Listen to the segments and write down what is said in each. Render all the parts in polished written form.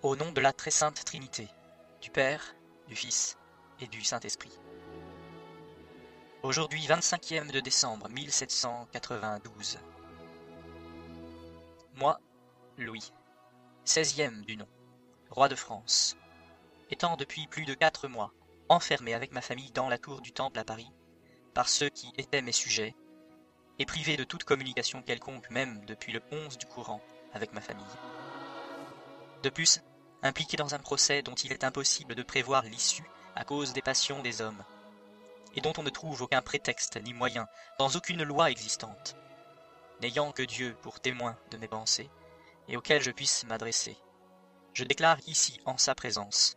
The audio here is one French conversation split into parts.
Au nom de la très sainte Trinité, du Père, du Fils et du Saint-Esprit. Aujourd'hui 25e de décembre 1792. Moi, Louis, 16e du nom, roi de France, étant depuis plus de 4 mois enfermé avec ma famille dans la tour du Temple à Paris, par ceux qui étaient mes sujets, et privé de toute communication quelconque même depuis le 11 du courant avec ma famille. De plus, impliqué dans un procès dont il est impossible de prévoir l'issue à cause des passions des hommes, et dont on ne trouve aucun prétexte ni moyen dans aucune loi existante, n'ayant que Dieu pour témoin de mes pensées, et auquel je puisse m'adresser, je déclare ici, en sa présence,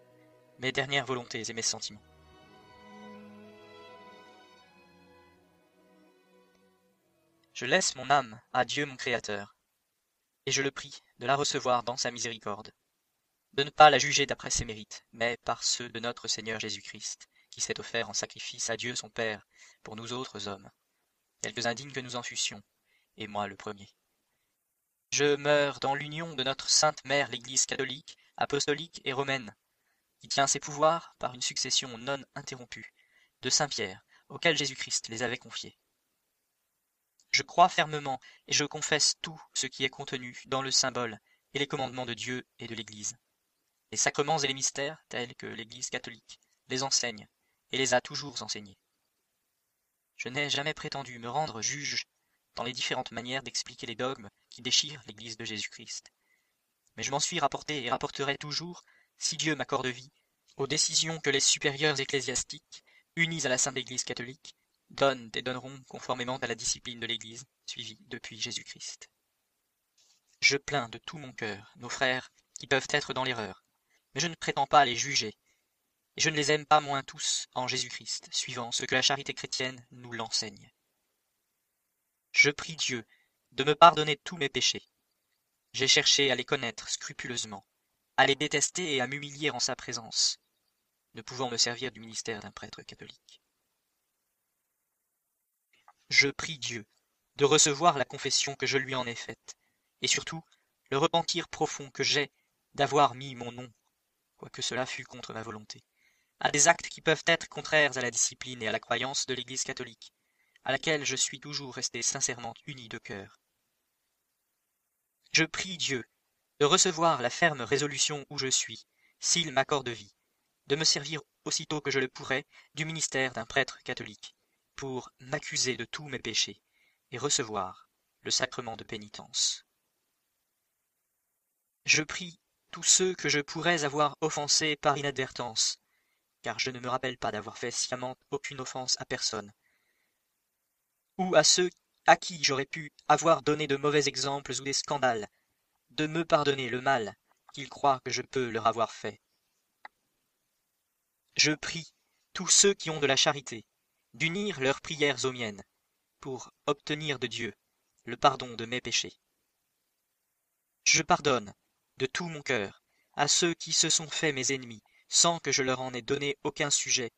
mes dernières volontés et mes sentiments. Je laisse mon âme à Dieu mon Créateur, et je le prie de la recevoir dans sa miséricorde, de ne pas la juger d'après ses mérites, mais par ceux de notre Seigneur Jésus-Christ, qui s'est offert en sacrifice à Dieu son Père pour nous autres hommes, quelques indignes que nous en fussions, et moi le premier. Je meurs dans l'union de notre sainte mère l'Église catholique, apostolique et romaine, qui tient ses pouvoirs par une succession non interrompue de saint Pierre, auquel Jésus-Christ les avait confiés. Je crois fermement et je confesse tout ce qui est contenu dans le symbole et les commandements de Dieu et de l'Église, les sacrements et les mystères tels que l'Église catholique les enseigne et les a toujours enseignés. Je n'ai jamais prétendu me rendre juge dans les différentes manières d'expliquer les dogmes qui déchirent l'Église de Jésus-Christ, mais je m'en suis rapporté et rapporterai toujours, si Dieu m'accorde vie, aux décisions que les supérieurs ecclésiastiques, unis à la Sainte Église catholique, donnent et donneront conformément à la discipline de l'Église suivie depuis Jésus-Christ. Je plains de tout mon cœur nos frères qui peuvent être dans l'erreur, mais je ne prétends pas les juger, et je ne les aime pas moins tous en Jésus-Christ, suivant ce que la charité chrétienne nous l'enseigne. Je prie Dieu de me pardonner tous mes péchés. J'ai cherché à les connaître scrupuleusement, à les détester et à m'humilier en sa présence, ne pouvant me servir du ministère d'un prêtre catholique. Je prie Dieu de recevoir la confession que je lui en ai faite, et surtout le repentir profond que j'ai d'avoir mis mon nom, quoique cela fût contre ma volonté, à des actes qui peuvent être contraires à la discipline et à la croyance de l'Église catholique, à laquelle je suis toujours resté sincèrement uni de cœur. Je prie Dieu de recevoir la ferme résolution où je suis, s'il m'accorde vie, de me servir aussitôt que je le pourrai du ministère d'un prêtre catholique, pour m'accuser de tous mes péchés et recevoir le sacrement de pénitence. Je prie tous ceux que je pourrais avoir offensés par inadvertance, car je ne me rappelle pas d'avoir fait sciemment aucune offense à personne, ou à ceux à qui j'aurais pu avoir donné de mauvais exemples ou des scandales, de me pardonner le mal qu'ils croient que je peux leur avoir fait. Je prie tous ceux qui ont de la charité d'unir leurs prières aux miennes, pour obtenir de Dieu le pardon de mes péchés. Je pardonne de tout mon cœur à ceux qui se sont faits mes ennemis sans que je leur en ai donné aucun sujet,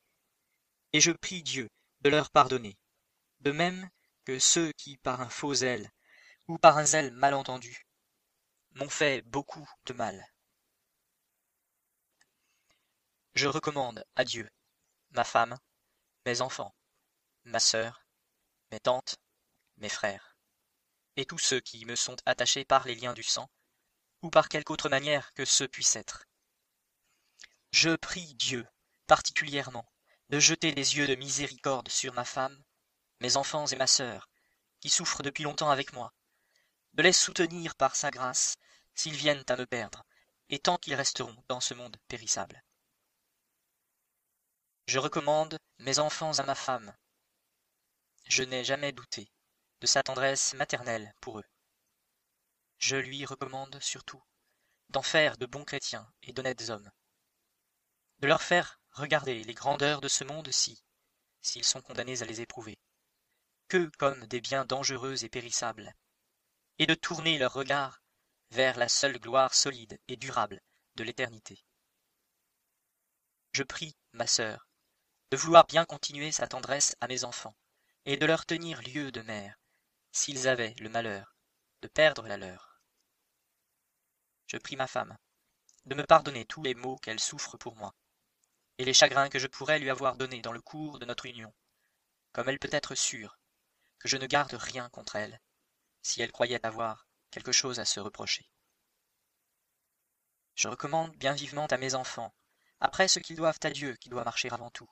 et je prie Dieu de leur pardonner, de même que ceux qui, par un faux zèle ou par un zèle mal entendu, m'ont fait beaucoup de mal. Je recommande à Dieu ma femme, mes enfants, ma sœur, mes tantes, mes frères, et tous ceux qui me sont attachés par les liens du sang, ou par quelque autre manière que ce puisse être. Je prie Dieu, particulièrement, de jeter des yeux de miséricorde sur ma femme, mes enfants et ma sœur, qui souffrent depuis longtemps avec moi, de les soutenir par sa grâce, s'ils viennent à me perdre, et tant qu'ils resteront dans ce monde périssable. Je recommande mes enfants à ma femme. Je n'ai jamais douté de sa tendresse maternelle pour eux. Je lui recommande surtout d'en faire de bons chrétiens et d'honnêtes hommes, de leur faire regarder les grandeurs de ce monde-ci, s'ils sont condamnés à les éprouver, que comme des biens dangereux et périssables, et de tourner leur regard vers la seule gloire solide et durable de l'éternité. Je prie, ma sœur, de vouloir bien continuer sa tendresse à mes enfants, et de leur tenir lieu de mère, s'ils avaient le malheur de perdre la leur. Je prie ma femme de me pardonner tous les maux qu'elle souffre pour moi, et les chagrins que je pourrais lui avoir donnés dans le cours de notre union, comme elle peut être sûre que je ne garde rien contre elle, si elle croyait avoir quelque chose à se reprocher. Je recommande bien vivement à mes enfants, après ce qu'ils doivent à Dieu qui doit marcher avant tout,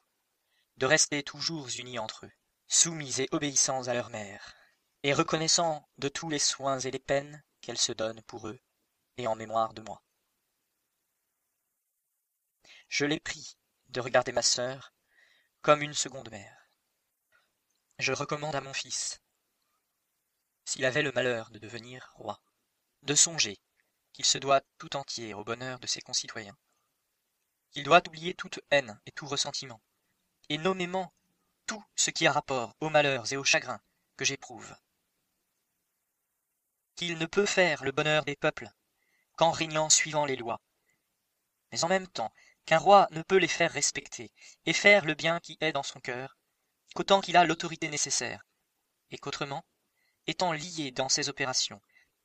de rester toujours unis entre eux, soumis et obéissants à leur mère, et reconnaissants de tous les soins et les peines qu'elle se donne pour eux et en mémoire de moi. Je les prie de regarder ma sœur comme une seconde mère. Je recommande à mon fils, s'il avait le malheur de devenir roi, de songer qu'il se doit tout entier au bonheur de ses concitoyens, qu'il doit oublier toute haine et tout ressentiment, et nommément tout ce qui a rapport aux malheurs et aux chagrins que j'éprouve, qu'il ne peut faire le bonheur des peuples qu'en régnant suivant les lois, mais en même temps qu'un roi ne peut les faire respecter et faire le bien qui est dans son cœur, qu'autant qu'il a l'autorité nécessaire, et qu'autrement, étant lié dans ses opérations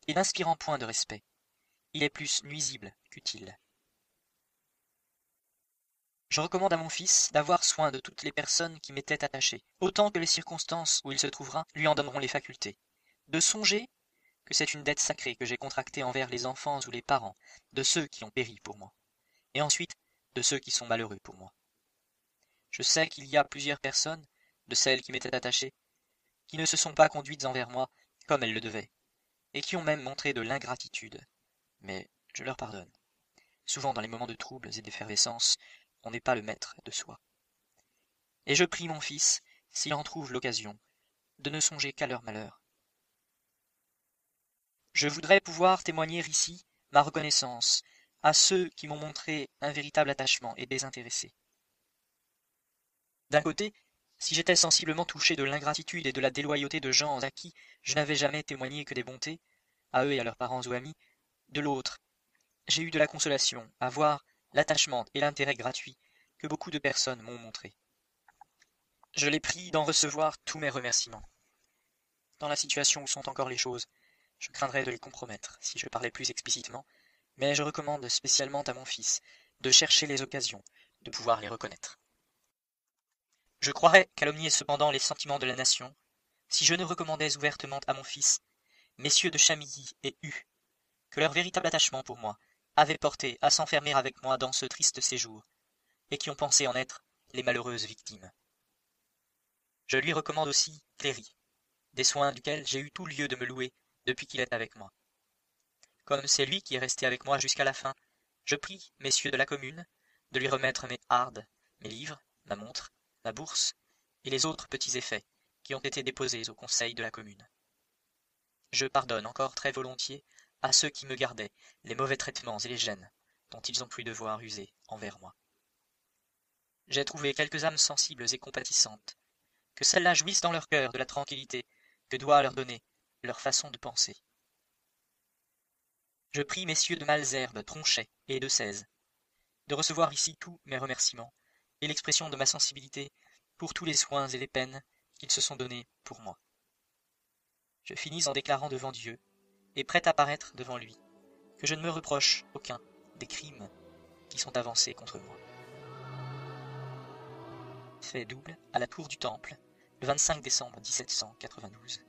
et n'inspirant point de respect, il est plus nuisible qu'utile. Je recommande à mon fils d'avoir soin de toutes les personnes qui m'étaient attachées, autant que les circonstances où il se trouvera lui en donneront les facultés, de songer que c'est une dette sacrée que j'ai contractée envers les enfants ou les parents de ceux qui ont péri pour moi, et ensuite de ceux qui sont malheureux pour moi. Je sais qu'il y a plusieurs personnes, de celles qui m'étaient attachées, qui ne se sont pas conduites envers moi comme elles le devaient, et qui ont même montré de l'ingratitude, mais je leur pardonne. Souvent dans les moments de troubles et d'effervescence, on n'est pas le maître de soi. Et je prie mon fils, s'il en trouve l'occasion, de ne songer qu'à leur malheur. Je voudrais pouvoir témoigner ici ma reconnaissance à ceux qui m'ont montré un véritable attachement et désintéressé. D'un côté, si j'étais sensiblement touché de l'ingratitude et de la déloyauté de gens à qui je n'avais jamais témoigné que des bontés, à eux et à leurs parents ou amis, de l'autre, j'ai eu de la consolation à voir l'attachement et l'intérêt gratuit que beaucoup de personnes m'ont montré. Je les prie d'en recevoir tous mes remerciements. Dans la situation où sont encore les choses, je craindrais de les compromettre si je parlais plus explicitement, mais je recommande spécialement à mon fils de chercher les occasions de pouvoir les reconnaître. Je croirais calomnier cependant les sentiments de la nation, si je ne recommandais ouvertement à mon fils, messieurs de Chamilly et Hue, que leur véritable attachement pour moi avait porté à s'enfermer avec moi dans ce triste séjour, et qui ont pensé en être les malheureuses victimes. Je lui recommande aussi Cléry, des soins duquel j'ai eu tout lieu de me louer depuis qu'il est avec moi. Comme c'est lui qui est resté avec moi jusqu'à la fin, je prie messieurs de la commune de lui remettre mes hardes, mes livres, ma montre, ma bourse, et les autres petits effets qui ont été déposés au conseil de la commune. Je pardonne encore très volontiers à ceux qui me gardaient les mauvais traitements et les gênes dont ils ont pu devoir user envers moi. J'ai trouvé quelques âmes sensibles et compatissantes, que celles-là jouissent dans leur cœur de la tranquillité que doit leur donner leur façon de penser. Je prie messieurs de Malesherbes, Tronchet et de Sèze de recevoir ici tous mes remerciements et l'expression de ma sensibilité pour tous les soins et les peines qu'ils se sont donnés pour moi. Je finis en déclarant devant Dieu, et prêt à paraître devant lui, que je ne me reproche aucun des crimes qui sont avancés contre moi. Fait double à la tour du Temple, le 25 décembre 1792.